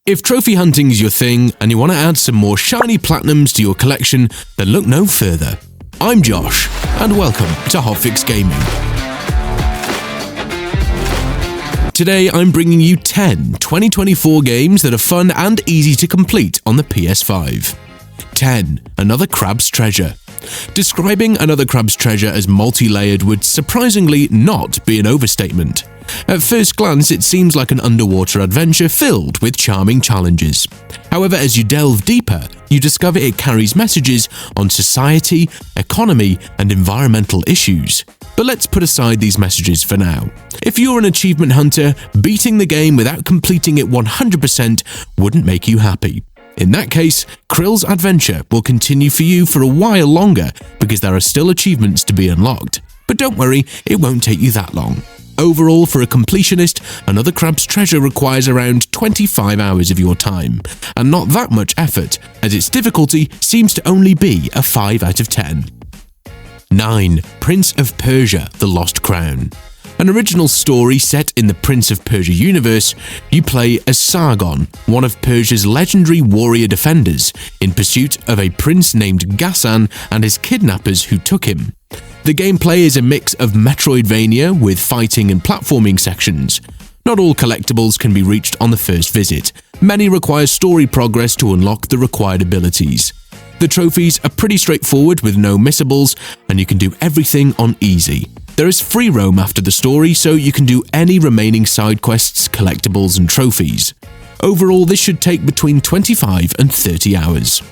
If trophy hunting is your thing and you want to add some more shiny platinums to your collection, then look no further. I'm Josh, and welcome to HotFix Gaming. Today I'm bringing you 10 2024 games that are fun and easy to complete on the PS5. 10. Another Crab's Treasure. Describing Another Crab's Treasure as multi-layered would surprisingly not be an overstatement. At first glance, it seems like an underwater adventure filled with charming challenges. However, as you delve deeper, you discover it carries messages on society, economy, and environmental issues. But let's put aside these messages for now. If you're an achievement hunter, beating the game without completing it 100% wouldn't make you happy. In that case, Krill's adventure will continue for you for a while longer because there are still achievements to be unlocked. But don't worry, it won't take you that long. Overall, for a completionist, Another Crab's Treasure requires around 25 hours of your time, and not that much effort, as its difficulty seems to only be a 5 out of 10. 9. Prince of Persia: The Lost Crown. An original story set in the Prince of Persia universe, you play as Sargon, one of Persia's legendary warrior defenders, in pursuit of a prince named Ghassan and his kidnappers who took him. The gameplay is a mix of Metroidvania with fighting and platforming sections. Not all collectibles can be reached on the first visit. Many require story progress to unlock the required abilities. The trophies are pretty straightforward with no missables, and you can do everything on easy. There is free roam after the story, so you can do any remaining side quests, collectibles, and trophies. Overall, this should take between 25 and 30 hours.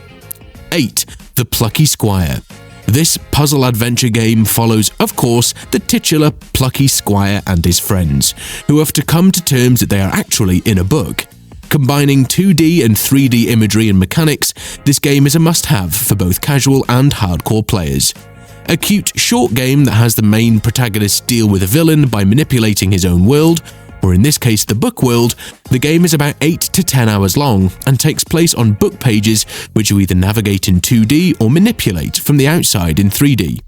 8. The Plucky Squire. This puzzle adventure game follows, of course, the titular Plucky Squire and his friends, who have to come to terms that they are actually in a book. Combining 2D and 3D imagery and mechanics, this game is a must-have for both casual and hardcore players. A cute, short game that has the main protagonist deal with a villain by manipulating his own world, or in this case the book world. The game is about 8 to 10 hours long and takes place on book pages which you either navigate in 2D or manipulate from the outside in 3D.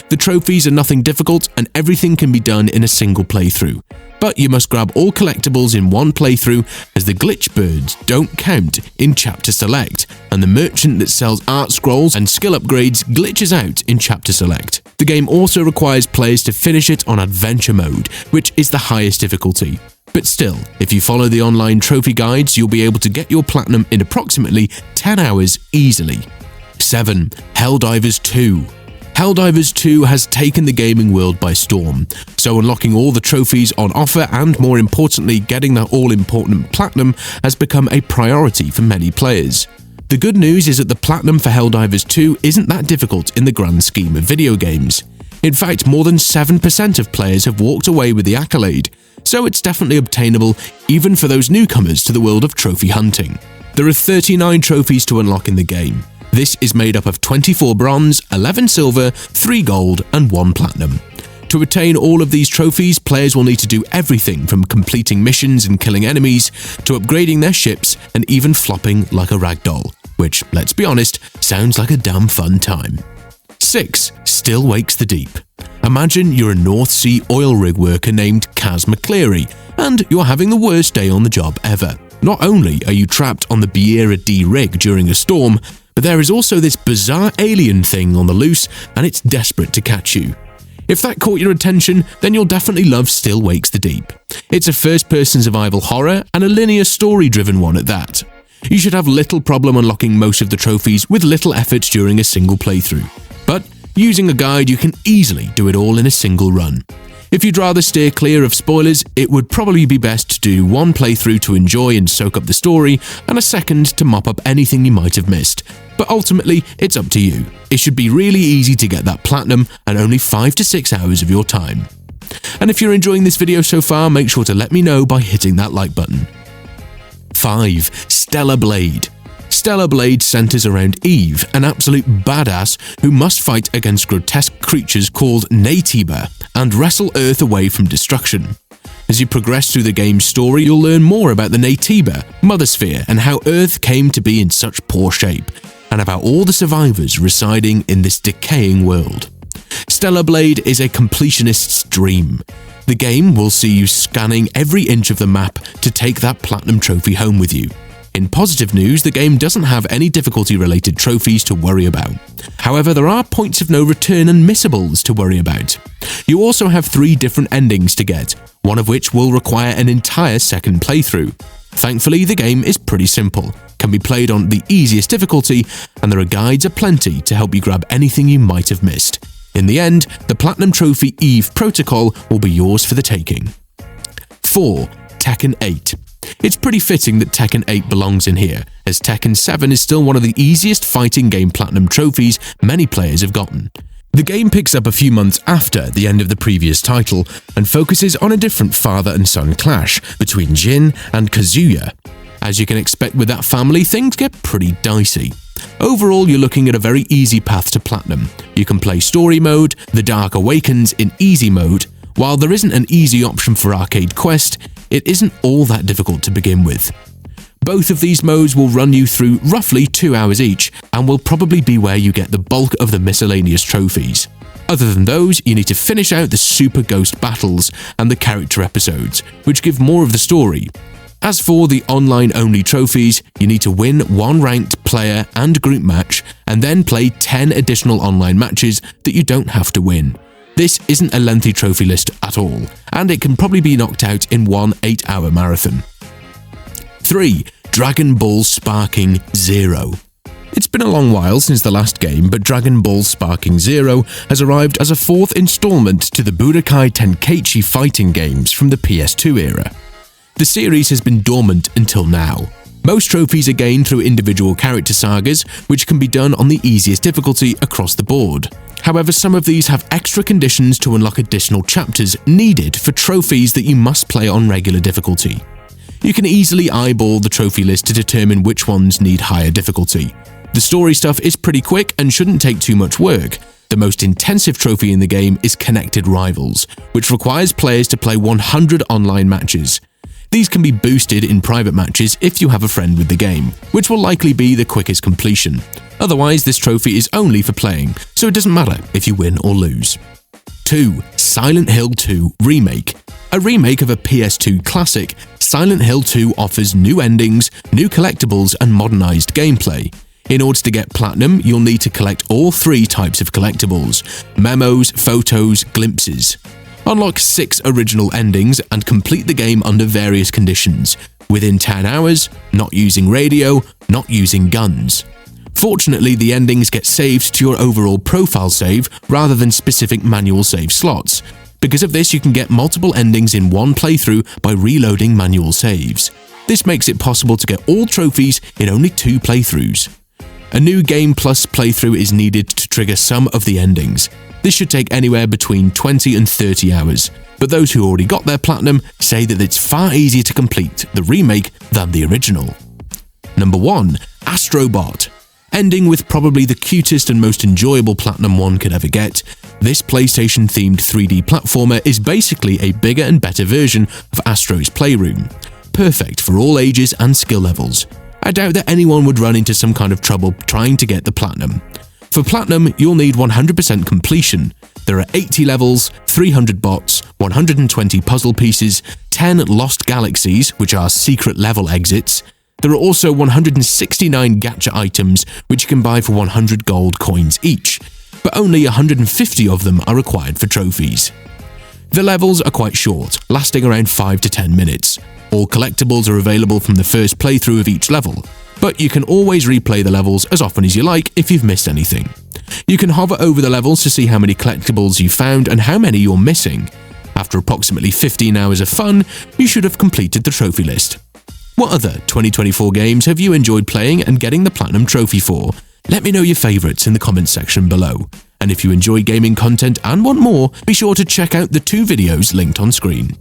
The trophies are nothing difficult and everything can be done in a single playthrough. But you must grab all collectibles in one playthrough, as the glitch birds don't count in Chapter Select, and the merchant that sells art scrolls and skill upgrades glitches out in Chapter Select. The game also requires players to finish it on Adventure Mode, which is the highest difficulty. But still, if you follow the online trophy guides, you'll be able to get your platinum in approximately 10 hours easily. 7. Helldivers 2. Helldivers 2 has taken the gaming world by storm, so unlocking all the trophies on offer and, more importantly, getting that all-important platinum has become a priority for many players. The good news is that the platinum for Helldivers 2 isn't that difficult in the grand scheme of video games. In fact, more than 7% of players have walked away with the accolade, so it's definitely obtainable even for those newcomers to the world of trophy hunting. There are 39 trophies to unlock in the game. This is made up of 24 bronze, 11 silver, 3 gold, and 1 platinum. To attain all of these trophies, players will need to do everything from completing missions and killing enemies, to upgrading their ships and even flopping like a ragdoll, which, let's be honest, sounds like a damn fun time. 6. Still Wakes the Deep. Imagine you're a North Sea oil rig worker named Kaz McCleary, and you're having the worst day on the job ever. Not only are you trapped on the Beera D rig during a storm, but there is also this bizarre alien thing on the loose, and it's desperate to catch you. If that caught your attention, then you'll definitely love Still Wakes the Deep. It's a first-person survival horror, and a linear story-driven one at that. You should have little problem unlocking most of the trophies with little effort during a single playthrough. But using a guide, you can easily do it all in a single run. If you'd rather steer clear of spoilers, it would probably be best to do one playthrough to enjoy and soak up the story, and a second to mop up anything you might have missed. But ultimately, it's up to you. It should be really easy to get that platinum and only 5 to 6 hours of your time. And if you're enjoying this video so far, make sure to let me know by hitting that like button. 5. Stellar Blade. Stellar Blade centers around Eve, an absolute badass who must fight against grotesque creatures called Naytiba and wrestle Earth away from destruction. As you progress through the game's story, you'll learn more about the Naytiba, Mother Sphere, and how Earth came to be in such poor shape, and about all the survivors residing in this decaying world. Stellar Blade is a completionist's dream. The game will see you scanning every inch of the map to take that platinum trophy home with you. In positive news, the game doesn't have any difficulty-related trophies to worry about. However, there are points of no return and missables to worry about. You also have 3 different endings to get, one of which will require an entire second playthrough. Thankfully, the game is pretty simple, can be played on the easiest difficulty, and there are guides aplenty to help you grab anything you might have missed. In the end, the Platinum Trophy Eve Protocol will be yours for the taking. 4. Tekken 8. It's pretty fitting that Tekken 8 belongs in here, as Tekken 7 is still one of the easiest fighting game Platinum trophies many players have gotten. The game picks up a few months after the end of the previous title and focuses on a different father and son clash between Jin and Kazuya. As you can expect with that family, things get pretty dicey. Overall, you're looking at a very easy path to Platinum. You can play Story Mode, The Dark Awakens in Easy Mode. While there isn't an easy option for Arcade Quest, it isn't all that difficult to begin with. Both of these modes will run you through roughly 2 hours each and will probably be where you get the bulk of the miscellaneous trophies. Other than those, you need to finish out the Super Ghost battles and the character episodes, which give more of the story. As for the online-only trophies, you need to win 1 ranked player and group match and then play 10 additional online matches that you don't have to win. This isn't a lengthy trophy list at all, and it can probably be knocked out in one 8-hour marathon. 3. Dragon Ball Sparking Zero. It's been a long while since the last game, but Dragon Ball Sparking Zero has arrived as a 4th installment to the Budokai Tenkaichi fighting games from the PS2 era. The series has been dormant until now. Most trophies are gained through individual character sagas, which can be done on the easiest difficulty across the board. However, some of these have extra conditions to unlock additional chapters needed for trophies that you must play on regular difficulty. You can easily eyeball the trophy list to determine which ones need higher difficulty. The story stuff is pretty quick and shouldn't take too much work. The most intensive trophy in the game is Connected Rivals, which requires players to play 100 online matches. These can be boosted in private matches if you have a friend with the game, which will likely be the quickest completion. Otherwise, this trophy is only for playing, so it doesn't matter if you win or lose. 2. Silent Hill 2 Remake. A remake of a PS2 classic, Silent Hill 2 offers new endings, new collectibles, and modernized gameplay. In order to get Platinum, you'll need to collect all 3 types of collectibles: memos, photos, glimpses. Unlock 6 original endings and complete the game under various conditions: within 10 hours, not using radio, not using guns. Fortunately, the endings get saved to your overall profile save rather than specific manual save slots. Because of this, you can get multiple endings in one playthrough by reloading manual saves. This makes it possible to get all trophies in only 2 playthroughs. A new Game Plus playthrough is needed to trigger some of the endings. This should take anywhere between 20 and 30 hours, but those who already got their Platinum say that it's far easier to complete the remake than the original. Number 1. Astro Bot. Ending with probably the cutest and most enjoyable Platinum one could ever get, this PlayStation-themed 3D platformer is basically a bigger and better version of Astro's Playroom. Perfect for all ages and skill levels. I doubt that anyone would run into some kind of trouble trying to get the Platinum. For Platinum, you'll need 100% completion. There are 80 levels, 300 bots, 120 puzzle pieces, 10 lost galaxies, which are secret level exits. There are also 169 gacha items, which you can buy for 100 gold coins each, but only 150 of them are required for trophies. The levels are quite short, lasting around 5 to 10 minutes. All collectibles are available from the first playthrough of each level, but you can always replay the levels as often as you like if you've missed anything. You can hover over the levels to see how many collectibles you found and how many you're missing. After approximately 15 hours of fun, you should have completed the trophy list. What other 2024 games have you enjoyed playing and getting the Platinum Trophy for? Let me know your favourites in the comments section below. And if you enjoy gaming content and want more, be sure to check out the 2 videos linked on screen.